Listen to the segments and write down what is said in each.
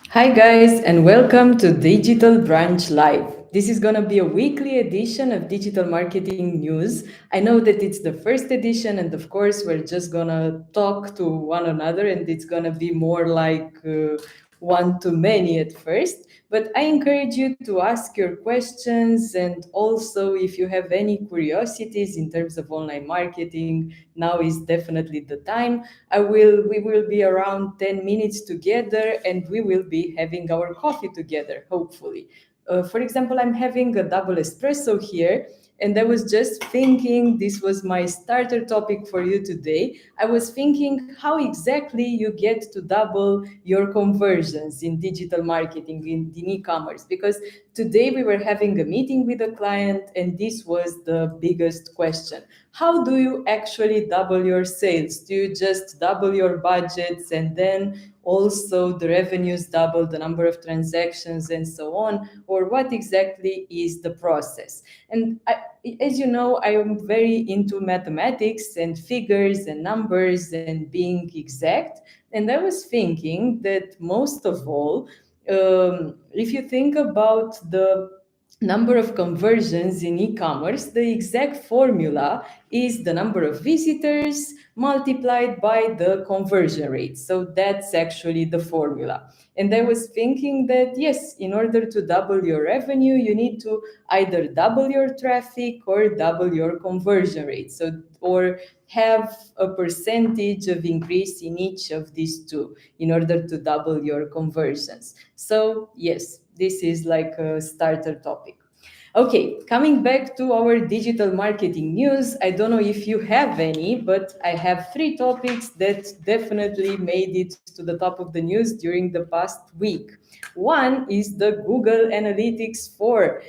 Hi, guys, and welcome to Digital Brunch Live. This is going to be a weekly edition of digital marketing news. I know that it's the first edition, and of course, we're just going to talk to one another, and it's going to be more like one to many at first. But I encourage you to ask your questions, and also if you have any curiosities in terms of online marketing, now is definitely the time. We will be around 10 minutes together and we will be having our coffee together, hopefully. For example, I'm having a double espresso here, and I was just thinking this was my starter topic for you today. I was thinking how exactly you get to double your conversions in digital marketing, in e-commerce, because today we were having a meeting with a client, and this was the biggest question. How do you actually double your sales? Do you just double your budgets and then also the revenues double, the number of transactions, and so on? Or what exactly is the process? And as you know, I am very into mathematics and figures and numbers and being exact. And I was thinking that most of all, if you think about the number of conversions in e-commerce, the exact formula is the number of visitors multiplied by the conversion rate. So that's actually the formula. And I was thinking that yes, in order to double your revenue, you need to either double your traffic or double your conversion rate. So, or have a percentage of increase in each of these two in order to double your conversions. So yes, this is like a starter topic. Okay, coming back to our digital marketing news, I don't know if you have any, but I have three topics that definitely made it to the top of the news during the past week. One is the Google Analytics 4.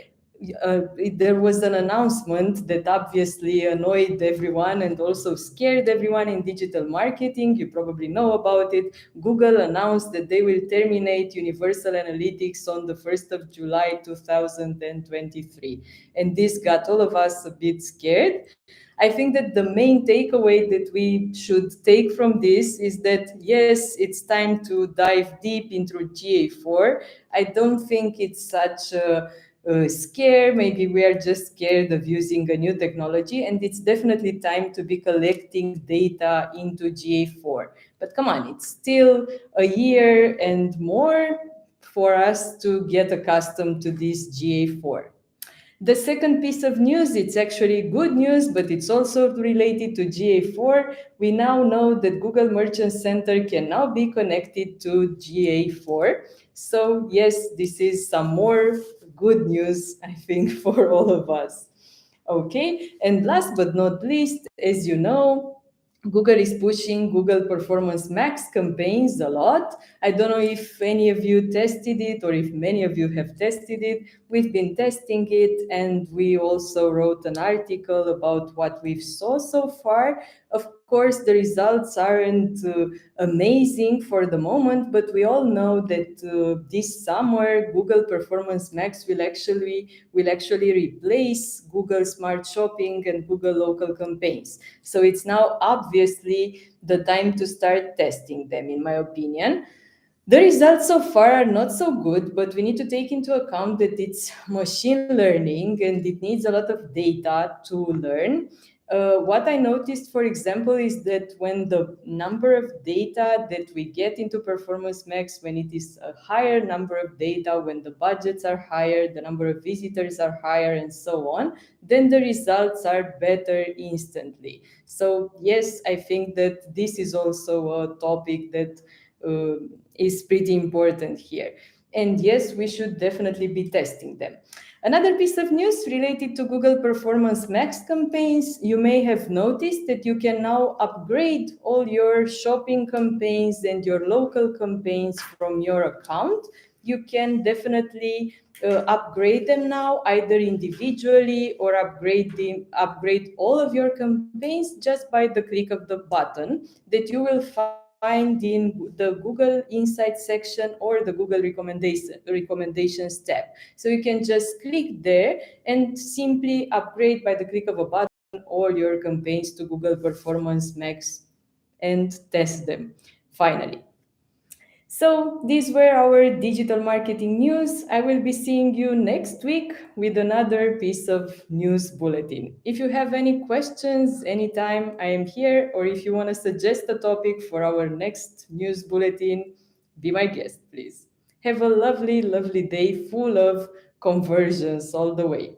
There was an announcement that obviously annoyed everyone and also scared everyone in digital marketing. You probably know about it. Google announced that they will terminate Universal Analytics on the 1st of July 2023. And this got all of us a bit scared. I think that the main takeaway that we should take from this is that yes, it's time to dive deep into GA4. I don't think it's such a scare. Maybe we are just scared of using a new technology, and it's definitely time to be collecting data into GA4. But come on, it's still a year and more for us to get accustomed to this GA4. The second piece of news, it's actually good news, but it's also related to GA4. We now know that Google Merchant Center can now be connected to GA4. So yes, this is some more good news, I think, for all of us. Okay, and last but not least, as you know, Google is pushing Google Performance Max campaigns a lot. I don't know if any of you tested it or if many of you have tested it. We've been testing it, and we also wrote an article about what we've saw so far. Of course, the results aren't amazing for the moment, but we all know that this summer Google Performance Max will actually replace Google Smart Shopping and Google Local Campaigns. So it's now obviously the time to start testing them, in my opinion. The results so far are not so good, but we need to take into account that it's machine learning and it needs a lot of data to learn. What I noticed, for example, is that when the number of data that we get into Performance Max, when it is a higher number of data, when the budgets are higher, the number of visitors are higher, and so on, then the results are better instantly. So, yes, I think that this is also a topic that uh, is pretty important here. And yes, we should definitely be testing them. Another piece of news related to Google Performance Max campaigns, you may have noticed that you can now upgrade all your shopping campaigns and your local campaigns from your account. you can definitely upgrade them now, either individually or upgrade all of your campaigns just by the click of the button that you will find in the Google Insights section or the Google recommendations tab. So you can just click there and simply upgrade by the click of a button all your campaigns to Google Performance Max and test them finally. So, these were our digital marketing news. I will be seeing you next week with another piece of news bulletin. If you have any questions anytime, I am here, or if you want to suggest a topic for our next news bulletin, be my guest, please. Have a lovely, lovely day full of conversions all the way.